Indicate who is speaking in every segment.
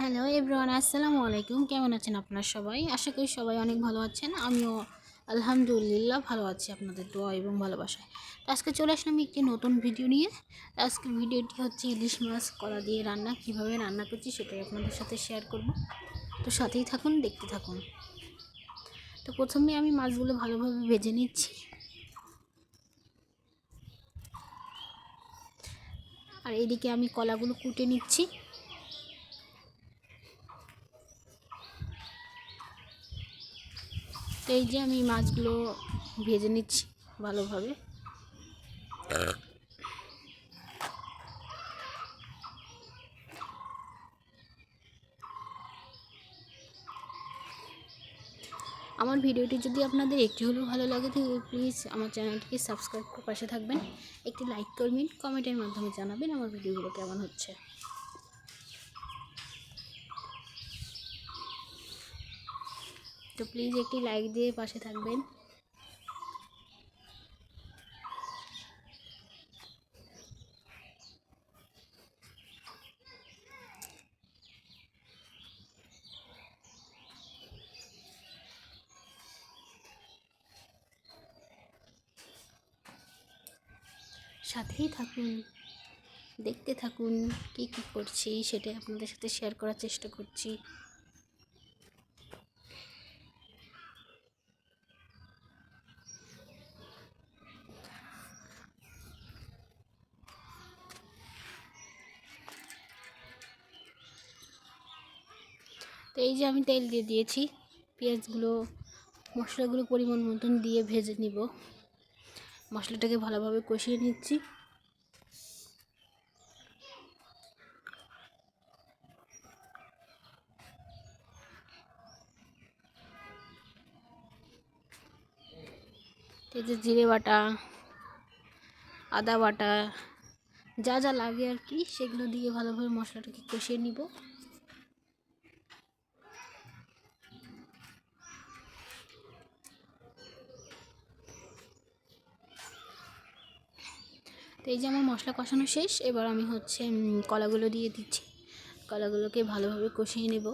Speaker 1: Hello everyone, আসসালামু আলাইকুম। কেমন আছেন আপনারা সবাই? আশা করি সবাই অনেক ভালো আছেন। আমিও আলহামদুলিল্লাহ ভালো আছি আপনাদের দোয়া এবং ভালোবাসায়। তো আজকে চলে আসলাম একটি নতুন ভিডিও নিয়ে। আজকের ভিডিওটি হচ্ছে ইলিশ মাছ কলা দিয়ে রান্না, কিভাবে রান্না করছি সেটাই আপনাদের সাথে শেয়ার করব। তো সাথেই থাকুন, দেখতে থাকুন। তো প্রথমে আমি মাছগুলো ভালোভাবে ভেজে নিচ্ছি, আর এদিকে আমি কলাগুলো কুটে নিচ্ছি। তো এই যে আমি মাছগুলো ভেজে নিচ্ছি ভালোভাবে। আমার ভিডিওটি যদি আপনাদের একটু হলেও ভালো লাগে তো প্লিজ আমার চ্যানেলটিকে সাবস্ক্রাইব করে পাশে থাকবেন, একটি লাইক করবেন, কমেন্টের মাধ্যমে জানাবেন আমার ভিডিওগুলো কেমন হচ্ছে। তো প্লিজ একটি লাইক দিয়ে পাশে থাকবেন। সাথেই থাকুন, দেখতে থাকুন কী কী করছি সেটাই আপনাদের সাথে শেয়ার করার চেষ্টা করছি। তো এই যে আমি তেল দিয়ে দিয়েছি, পেঁয়াজগুলো মশলাগুলো পরিমাণ মতন দিয়ে ভেজে নিব। মশলাটাকে ভালোভাবে কষিয়ে নিচ্ছি। এই যে জিরে বাটা, আদা বাটা, যা যা লাগে আর কি সেগুলো দিয়ে ভালোভাবে মশলাটাকে কষিয়ে নিব। তো এই যে আমার মশলা কষানো শেষ, এবার আমি হচ্ছে কলাগুলো দিয়ে দিচ্ছি। কলাগুলোকে ভালোভাবে কষিয়ে নেব।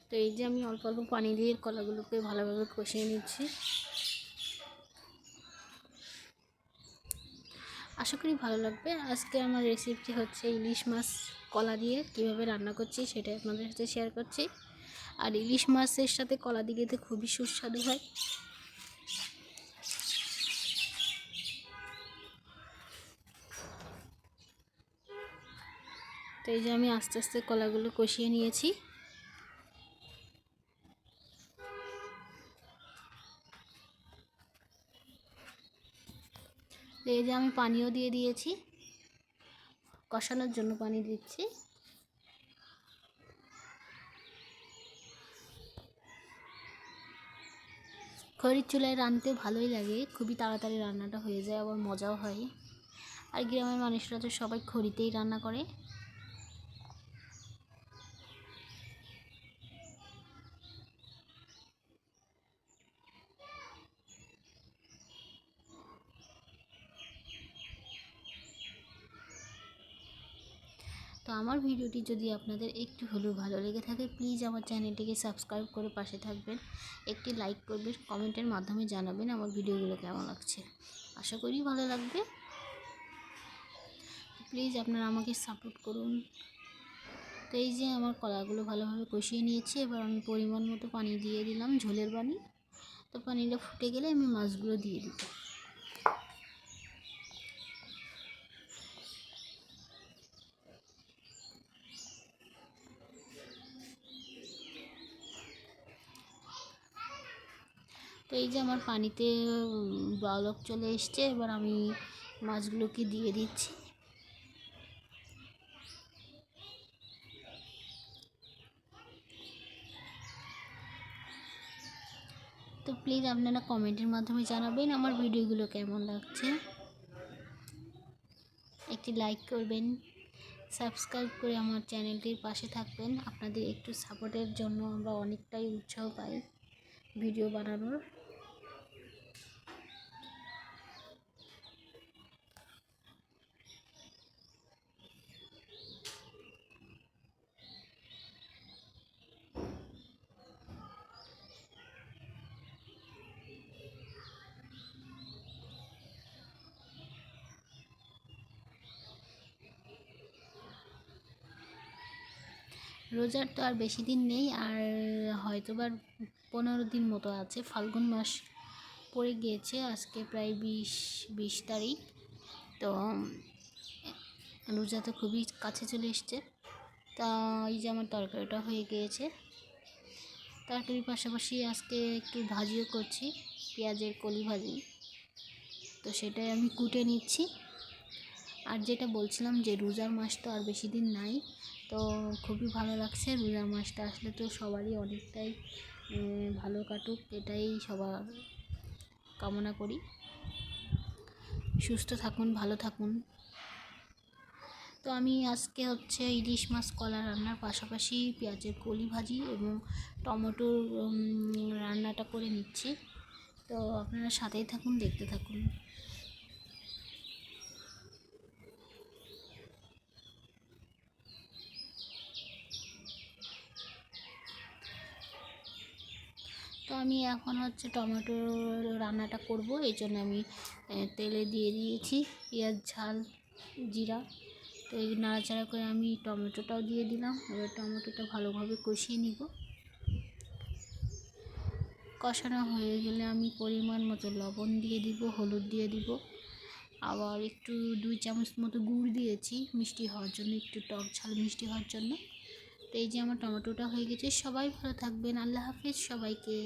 Speaker 1: তো এই যে আমি অল্প অল্প পানি দিয়ে কলাগুলোকে ভালোভাবে কষিয়ে নিচ্ছি। আশা করি ভালো লাগবে। আজকে আমার রেসিপি হচ্ছে ইলিশ মাছ কলা দিয়ে কিভাবে রান্না করছি সেটাই আপনাদের সাথে শেয়ার করছি। আর ইলিশ মাছের সাথে কলা দিলে তো খুবই সুস্বাদু হয়। তো এই যে আমি আস্তে আস্তে কলাগুলো কষিয়ে নিয়েছি। এই যে আমি পানিও দিয়ে দিয়েছি, কষানোর জন্য পানি দিচ্ছি। খড়ির চুলায় রাঁধতে ভালোই লাগে, খুবই তাড়াতাড়ি রান্নাটা হয়ে যায়, আবার মজাও হয়। আর গ্রামের মানুষরা তো সবাই খড়িতেই রান্না করে। তো আমার ভিডিওটি যদি আপনাদের একটু হলেও ভালো লেগে থাকে প্লিজ আমার চ্যানেলটিকে সাবস্ক্রাইব করে পাশে থাকবেন, একটি লাইক করবেন, কমেন্টের মাধ্যমে জানাবেন আমার ভিডিওগুলো কেমন লাগছে। আশা করি ভালো লাগবে। প্লিজ আপনারা আমাকে সাপোর্ট করুন। তো এই যে আমার কলাগুলো ভালোভাবে কষিয়ে নিয়েছি, এবার আমি পরিমাণ মতো পানি দিয়ে দিলাম, ঝোলের পানি। তো পানিটা ফুটে গেলে আমি মাছগুলো দিয়ে দিব। তো এই যে আমার পানিতে বলক চলে এসছে, এবার আমি মাছগুলোকে দিয়ে দিচ্ছি। তো প্লিজ আপনারা কমেন্টের মাধ্যমে জানাবেন আমার ভিডিওগুলো কেমন লাগছে, একটি লাইক করবেন, সাবস্ক্রাইব করে আমার চ্যানেলটির পাশে থাকবেন। আপনাদের একটু সাপোর্টের জন্য আমরা অনেকটাই উৎসাহ পাই। ভিডিও বানানোর। রোজার তো আর বেশি দিন নেই, আর হয়তো বা 15 দিন মতো আছে। ফাল্গুন মাস পড়ে গিয়েছে, আজকে প্রায় 20 তারিখ। তো রোজা তো খুবই কাছে চলে এসছে। তা এই যে আমার তরকারিটা হয়ে গিয়েছে। তরকারির পাশাপাশি আজকে একটু ভাজিও করছি, পেঁয়াজের কলি ভাজি। তো সেটাই আমি কুটে নিচ্ছি। আর যেটা বলছিলাম যে রোজার মাস তো আর বেশি দিন নাই, তো খুবই ভালো লাগছে। রোজার মাসটা আসলে তো সবারই অনেকটাই ভালো কাটুক, এটাই সবার কামনা করি। সুস্থ থাকুন, ভালো থাকুন। তো আমি আজকে হচ্ছে ইলিশ মাছ কলা রান্নার পাশাপাশি পেঁয়াজের কলি ভাজি এবং টমেটোর রান্নাটা করে নিচ্ছি। তো আপনারা সাথেই থাকুন, দেখতে থাকুন। তো আমি এখন হচ্ছে টমেটোর রান্নাটা করব, এই জন্য আমি তেলে দিয়ে দিয়েছি পেঁয়াজ, ঝাল, জিরা। তো এই নাড়াচাড়া করে আমি টমেটোটাও দিয়ে দিলাম। এবার টমেটোটা ভালোভাবে কষিয়ে নিব। কষানো হয়ে গেলে আমি পরিমাণ মতো লবণ দিয়ে দিব, হলুদ দিয়ে দিব, আবার একটু 2 চামচ মতো গুড় দিয়েছি মিষ্টি হওয়ার জন্য, একটু টক ঝাল মিষ্টি হওয়ার জন্য। তো এই যে আমার টমেটোটা হয়ে গেছে। সবাই ভালো থাকবেন। আল্লাহ হাফিজ সবাইকে।